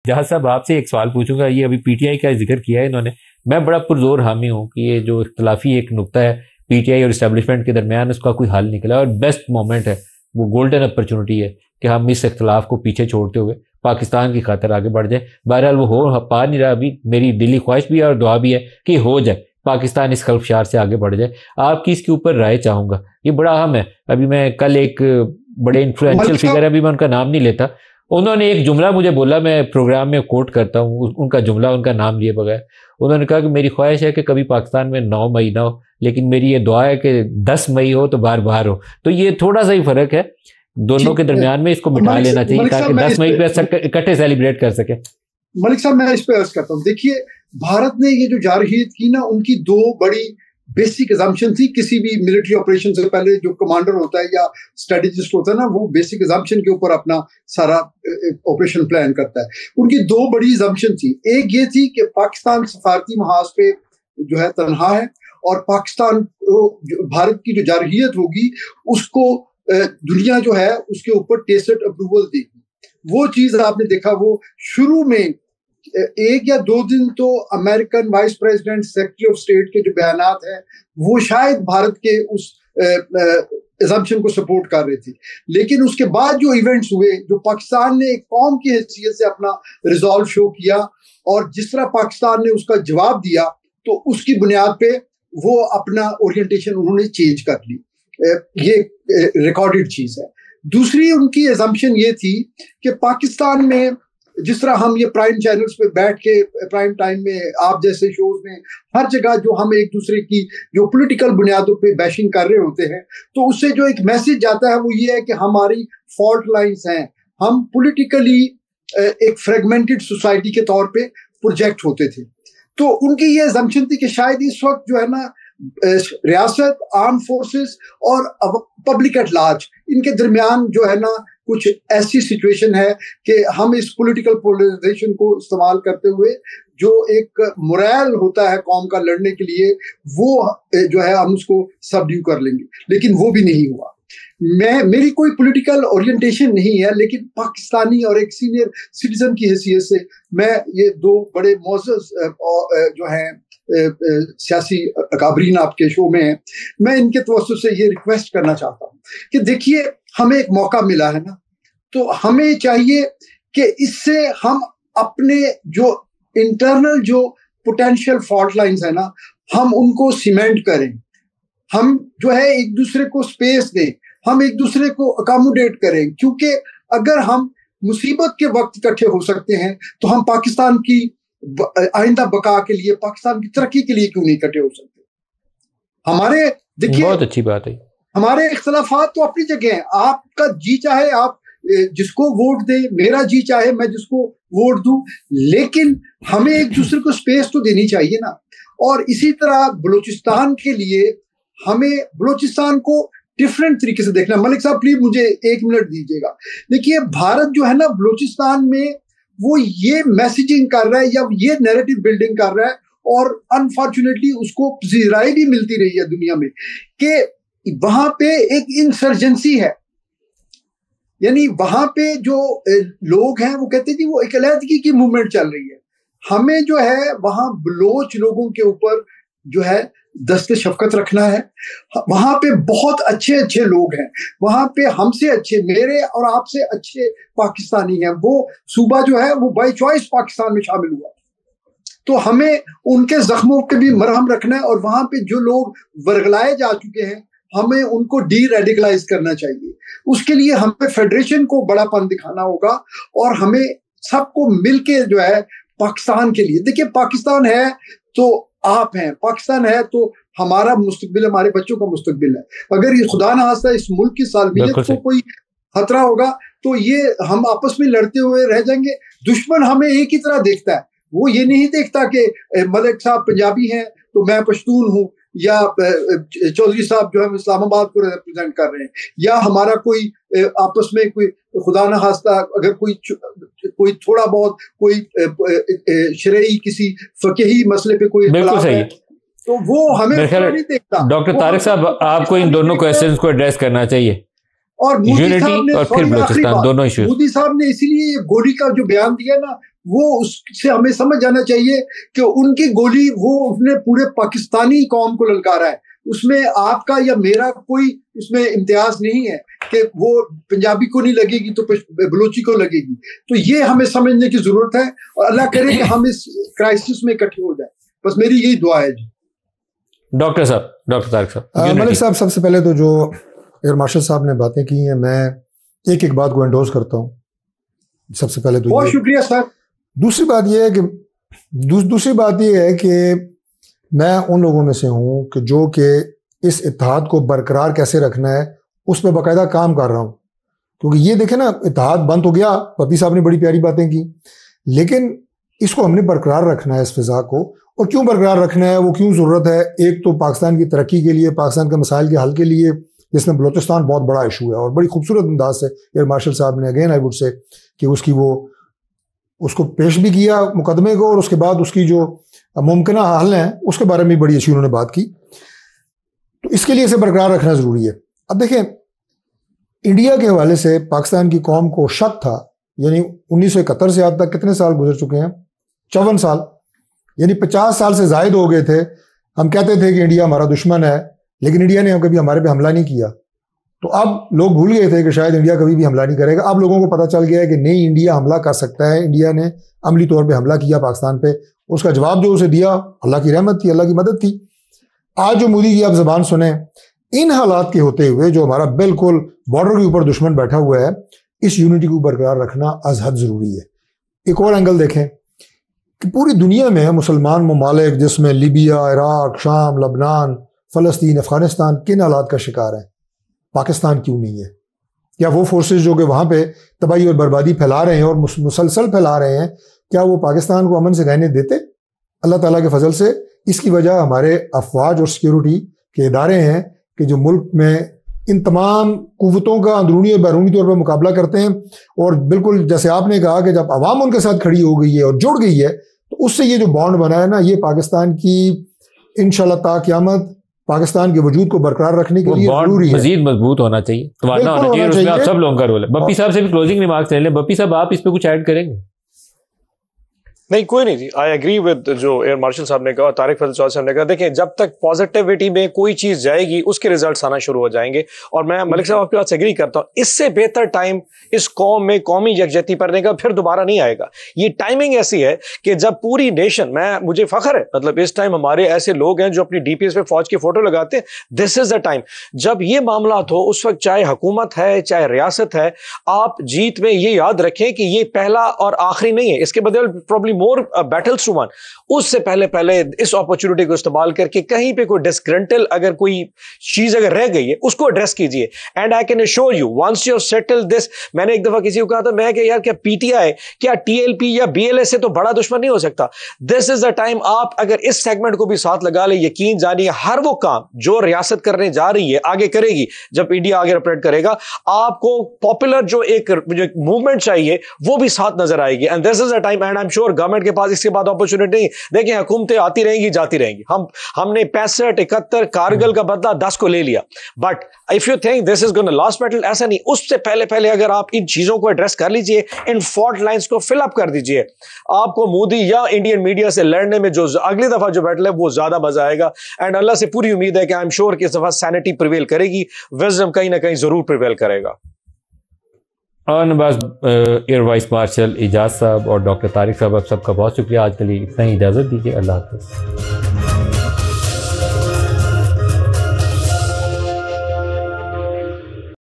جہاں صاحب آپ سے ایک سوال پوچھوں گا, یہ ابھی پی ٹی آئی کا ذکر کیا ہے انہوں نے, میں بڑا پرزور حامی ہوں کہ یہ جو اختلافی ایک نقطہ ہے پی ٹی آئی اور اسٹیبلشمنٹ کے درمیان, اس کا کوئی حل نکلا, اور بیسٹ مومنٹ ہے, وہ گولڈن اپرچونٹی ہے کہ ہم اس اختلاف کو پیچھے چھوڑتے ہوئے پاکستان کی خاطر آگے بڑھ جائیں. بہرحال وہ ہو پا نہیں رہا ابھی, میری دلی خواہش بھی ہے اور دعا بھی ہے کہ ہو جائے, پاکستان اس خلفشار سے آگے بڑھ جائے. آپ کی اس کے اوپر رائے چاہوں گا, یہ بڑا اہم ہے. ابھی میں کل ایک بڑے انفلوئنشل فگر, ابھی میں ان کا نام نہیں لیتا, انہوں نے ایک جملہ مجھے بولا, میں پروگرام میں کوٹ کرتا ہوں ان کا جملہ ان کا نام لیے بغیر. انہوں نے کہا کہ میری خواہش ہے کہ کبھی پاکستان میں 9 مئی نہ ہو, لیکن میری یہ دعا ہے کہ 10 مئی ہو تو بار بار ہو. تو یہ تھوڑا سا ہی فرق ہے دونوں کے درمیان میں, اس کو بٹھا لینا چاہیے تاکہ 10 مئی پہ اکٹھے سیلیبریٹ کر سکیں. ملک صاحب میں اس پہ عرض کرتا ہوں, دیکھیے بھارت نے یہ جو جارحیت کی نا, ان کی 2 بڑی بیسک ایزامپشن تھی. کسی بھی ملٹری آپریشن سے پہلے جو کمانڈر ہوتا ہے یا اسٹریٹجسٹ ہوتا ہے نا, وہ بیسک ایزامپشن کے اوپر اپنا سارا آپریشن پلان کرتا ہے. ان کی 2 بڑی ایزامپشن تھی. ایک یہ تھی کہ پاکستان سفارتی محاذ پہ جو ہے تنہا ہے, اور پاکستان بھارت کی جو جارحیت ہوگی اس کو دنیا جو ہے اس کے اوپر ٹیسٹ اپروول دے گی. وہ چیز آپ نے دیکھا, وہ شروع میں 1 یا 2 دن تو American vice president, secretary of state کے جو بیانات ہیں وہ شاید بھارت کے اس ایزمپشن کو سپورٹ کر رہے تھے. لیکن اس کے بعد جو ایونٹس ہوئے, جو پاکستان نے ایک قوم کی حیثیت سے اپنا ریزالو شو کیا, اور جس طرح پاکستان نے اس کا جواب دیا, تو اس کی بنیاد پہ وہ اپنا اورینٹیشن انہوں نے چینج کر لی. یہ ریکارڈڈ چیز ہے. دوسری ان کی ایزمپشن یہ تھی کہ پاکستان میں جس طرح ہم یہ پرائم چینلز پہ بیٹھ کے پرائم ٹائم میں آپ جیسے شوز میں ہر جگہ جو ہم ایک دوسرے کی جو پولیٹیکل بنیادوں پہ بیشنگ کر رہے ہوتے ہیں, تو اس سے جو ایک میسج جاتا ہے وہ یہ ہے کہ ہماری فالٹ لائنز ہیں, ہم پولیٹیکلی ایک فریگمنٹڈ سوسائٹی کے طور پہ پروجیکٹ ہوتے تھے. تو ان کی یہ ایزمپشن تھی کہ شاید اس وقت جو ہے نا ریاست, آرم فورسز اور پبلک ایٹ لارج, ان کے درمیان جو ہے نا کچھ ایسی سچویشن ہے کہ ہم اس پولیٹیکل پولرائزیشن کو استعمال کرتے ہوئے جو ایک مورائل ہوتا ہے قوم کا لڑنے کے لیے, وہ جو ہے ہم اس کو سبڈیو کر لیں گے. لیکن وہ بھی نہیں ہوا. میری کوئی پولیٹیکل اورینٹیشن نہیں ہے, لیکن پاکستانی اور ایک سینئر سٹیزن کی حیثیت سے میں یہ 2 بڑے معزز جو ہیں سیاسی اکابرین آپ کے شو میں ہیں, میں ان کے توسط سے یہ ریکویسٹ کرنا چاہتا ہوں کہ دیکھیے ہمیں ایک موقع ملا ہے نا, تو ہمیں چاہیے کہ اس سے ہم اپنے جو انٹرنل جو پوٹینشیل فالٹ لائنز ہیں نا, ہم ان کو سیمنٹ کریں, ہم جو ہے ایک دوسرے کو اسپیس دیں, ہم ایک دوسرے کو اکاموڈیٹ کریں. کیونکہ اگر ہم مصیبت کے وقت اکٹھے ہو سکتے ہیں تو ہم پاکستان کی آئندہ بقا کے لیے, پاکستان کی ترقی کے لیے کیوں نہیں اکٹھے ہو سکتے؟ ہمارے دیکھیے بہت اچھی بات ہے, ہمارے اختلافات تو اپنی جگہ ہیں. آپ کا جی چاہے آپ جس کو ووٹ دیں, میرا جی چاہے میں جس کو ووٹ دوں, لیکن ہمیں ایک دوسرے کو سپیس تو دینی چاہیے نا. اور اسی طرح بلوچستان کے لیے ہمیں بلوچستان کو ڈفرینٹ طریقے سے دیکھنا. ملک صاحب پلیز مجھے 1 منٹ دیجیے گا. دیکھیے بھارت جو ہے نا بلوچستان میں وہ یہ میسیجنگ کر رہا ہے یا یہ نیریٹو بلڈنگ کر رہا ہے, اور انفارچونیٹلی اس کو پذیرائی بھی ملتی رہی ہے دنیا میں کہ وہاں پہ ایک انسرجنسی ہے. یعنی وہاں پہ جو لوگ ہیں وہ کہتے ہیں کہ وہ ایک علیحدگی کی موومنٹ چل رہی ہے. ہمیں جو ہے وہاں بلوچ لوگوں کے اوپر جو ہے دست شفقت رکھنا ہے. وہاں پہ بہت اچھے اچھے لوگ ہیں, وہاں پہ ہم سے اچھے, میرے اور آپ سے اچھے پاکستانی ہیں. وہ صوبہ جو ہے وہ بائی چوائس پاکستان میں شامل ہوا, تو ہمیں ان کے زخموں پہ بھی مرہم رکھنا ہے. اور وہاں پہ جو لوگ ورگلائے جا چکے ہیں ہمیں ان کو ڈی ریڈیکلائز کرنا چاہیے. اس کے لیے ہمیں فیڈریشن کو بڑا پن دکھانا ہوگا, اور ہمیں سب کو مل کے جو ہے پاکستان کے لیے, دیکھیے پاکستان ہے تو آپ ہیں, پاکستان ہے تو ہمارا مستقبل, ہمارے بچوں کا مستقبل ہے. اگر یہ خدا نہ خواستہ اس ملک کی سالمیت کو کوئی خطرہ ہوگا تو یہ ہم آپس میں لڑتے ہوئے رہ جائیں گے. دشمن ہمیں ایک ہی طرح دیکھتا ہے, وہ یہ نہیں دیکھتا کہ ملک صاحب پنجابی ہیں تو میں پشتون ہوں, یا چودھری صاحب جو ہے اسلام آباد کو ریپرزینٹ کر رہے ہیں, یا ہمارا کوئی آپس میں کوئی خدا نہ خواستہ اگر کوئی تھوڑا بہت کوئی شرعی کسی فقہی مسئلے پہ کوئی اختلاف ہے تو وہ ہمیں نہیں دیکھتا. ڈاکٹر طارق صاحب آپ کو ان دونوں کویسچنز کو ایڈریس کرنا چاہیے, اور یونٹی اور پھر بلوچستان دونوں ایشوز. مودی صاحب نے اسی لیے یہ گولی کا جو بیان دیا نا وہ اس سے ہمیں سمجھ جانا چاہیے کہ ان کی گولی وہ نے پورے پاکستانی قوم کو للکارا ہے. اس میں آپ کا یا میرا کوئی اس میں امتیاز نہیں ہے کہ وہ پنجابی کو نہیں لگے گی تو بلوچی کو لگے گی. تو یہ ہمیں سمجھنے کی ضرورت ہے, اور اللہ کرے کہ ہم اس کرائسس میں اکٹھے ہو جائیں. بس میری یہی دعا ہے. جی ڈاکٹر طارق صاحب. ملک صاحب, سب سے پہلے تو جو ایئر مارشل صاحب نے باتیں کی ہیں, میں ایک بات کو انڈورس کرتا ہوں. سب سے پہلے تو بہت شکریہ سر. دوسری بات یہ ہے کہ میں ان لوگوں میں سے ہوں کہ جو کہ اس اتحاد کو برقرار کیسے رکھنا ہے اس پہ باقاعدہ کام کر رہا ہوں. کیونکہ یہ دیکھیں نا, اتحاد بند ہو گیا, پپی صاحب نے بڑی پیاری باتیں کی, لیکن اس کو ہم نے برقرار رکھنا ہے, اس فضا کو. اور کیوں برقرار رکھنا ہے, وہ کیوں ضرورت ہے؟ ایک تو پاکستان کی ترقی کے لیے, پاکستان کے مسائل کے حل کے لیے, جس میں بلوچستان بہت بڑا ایشو ہے, اور بڑی خوبصورت انداز سے ایئر مارشل صاحب نے اگین آئی وڈ سے کہ اس کو پیش بھی کیا مقدمے کو, اور اس کے بعد اس کی جو ممکنہ حل ہیں اس کے بارے میں بڑی اچھی انہوں نے بات کی. تو اس کے لیے اسے برقرار رکھنا ضروری ہے. اب دیکھیں, انڈیا کے حوالے سے پاکستان کی قوم کو شک تھا, یعنی 1971 سے آج تک کتنے سال گزر چکے ہیں؟ 54 سال, یعنی 50 سال سے زائد ہو گئے تھے. ہم کہتے تھے کہ انڈیا ہمارا دشمن ہے, لیکن انڈیا نے کبھی ہمارے پہ حملہ نہیں کیا. تو اب لوگ بھول گئے تھے کہ شاید انڈیا کبھی بھی حملہ نہیں کرے گا. اب لوگوں کو پتہ چل گیا ہے کہ نہیں, انڈیا حملہ کر سکتا ہے. انڈیا نے عملی طور پہ حملہ کیا پاکستان پہ, اس کا جواب جو اسے دیا اللہ کی رحمت تھی, اللہ کی مدد تھی. آج جو مودی کی آپ زبان سنیں, ان حالات کے ہوتے ہوئے جو ہمارا بالکل بارڈر کے اوپر دشمن بیٹھا ہوا ہے, اس یونٹی کو برقرار رکھنا از حد ضروری ہے. ایک اور اینگل دیکھیں کہ پوری دنیا میں مسلمان ممالک, جس میں لیبیا, عراق, شام, لبنان, فلسطین, افغانستان, کن حالات کا شکار ہیں؟ پاکستان کیوں نہیں ہے؟ کیا وہ فورسز جو کہ وہاں پہ تباہی اور بربادی پھیلا رہے ہیں اور مسلسل پھیلا رہے ہیں, کیا وہ پاکستان کو امن سے رہنے دیتے؟ اللہ تعالیٰ کے فضل سے اس کی وجہ ہمارے افواج اور سیکیورٹی کے ادارے ہیں کہ جو ملک میں ان تمام قوتوں کا اندرونی اور بیرونی طور پر مقابلہ کرتے ہیں. اور بالکل جیسے آپ نے کہا کہ جب عوام ان کے ساتھ کھڑی ہو گئی ہے اور جڑ گئی ہے, تو اس سے یہ جو بانڈ بنا ہے نا, یہ پاکستان کی انشاءاللہ تا قیامت پاکستان کے وجود کو برقرار رکھنے کے لیے ضروری ہے. مزید مضبوط ہونا چاہیے, توازن ہونا چاہیے, اور اس میں آپ سب لوگوں کا رول ہے. بپی صاحب سے بھی کلوزنگ ریمارکس لے لیں. بپی صاحب, آپ اس پہ کچھ ایڈ کریں گے؟ نہیں, کوئی نہیں جی. آئی ایگری ود جو ایئر مارشل صاحب نے کہا, طارق فضل صاحب نے کہا. دیکھیں, جب تک پازیٹیوٹی میں کوئی چیز جائے گی اس کے ریزلٹس آنا شروع ہو جائیں گے. اور میں ملک صاحب آپ کی بات سے ایگری کرتا ہوں, اس سے بہتر ٹائم اس قوم میں قومی یکجہتی پڑنے کا پھر دوبارہ نہیں آئے گا. یہ ٹائمنگ ایسی ہے کہ جب پوری نیشن, مجھے فخر ہے, مطلب اس ٹائم ہمارے ایسے لوگ ہیں جو اپنی ڈی پی ایس پہ فوج کی فوٹو لگاتے ہیں. دس از دا ٹائم جب یہ معاملات ہو. اس وقت چاہے حکومت ہے چاہے ریاست ہے, آپ جیت میں یہ یاد رکھیں کہ یہ پہلا اور آخری نہیں ہے. اس کے بدل probably more battle to one. اس سے پہلے اس اپرچونٹی کو استعمال کر کے کہیں پہ کوئی ڈسگرنٹل اگر کوئی چیز اگر رہ گئی ہے اس کو ایڈریس کیجئے. And I can assure you once you settle this, میں نے ایک دفعہ کسی کو کہا تھا, میں کہ یار کیا پی ٹی آئی, کیا ٹی ایل پی یا بی ایل ایس سے تو بڑا دشمن نہیں ہو سکتا. دس از دا ٹائم. آپ اگر اس سیگمنٹ کو بھی ساتھ لگا لیں, یقین جانیے ہر وہ کام جو ریاست کرنے جا رہی ہے آگے کرے گی. جب انڈیا آگے آپریٹ کرے گا, آپ کو پاپولر جو ایک موومنٹ چاہیے وہ بھی ساتھ نظر آئے گی. And this is the time. And I am sure government کے پاس اس کے بعد اپرچونٹی نہیں. دیکھیں, حکومتیں آتی رہیں گی جاتی رہیں گی. ہم نے 65-71 کارگل کا بدلہ 10 کو لے لیا. But if you think this is gonna last battle, ایسا نہیں. اس سے پہلے اگر آپ ان چیزوں کو ایڈریس کر لیجئے, ان فالٹ لائنز کو فل اپ کر دیجئے, آپ کو مودی یا انڈین میڈیا سے لڑنے میں جو اگلی دفعہ جو بیٹل ہے وہ زیادہ مزہ آئے گا. اینڈ اللہ سے پوری امید ہے کہ آئی ایم شیور کہ اس دفعہ سینٹی پریویل کرے گی, وزڈم کہیں نہ کہیں ضرور پریویل کرے گا. اور بس ایئر وائس مارشل اعجاز صاحب اور ڈاکٹر طارق صاحب, آپ سب کا بہت شکریہ. آج کے لیے اتنا ہی, اجازت دیجیے. اللہ حافظ.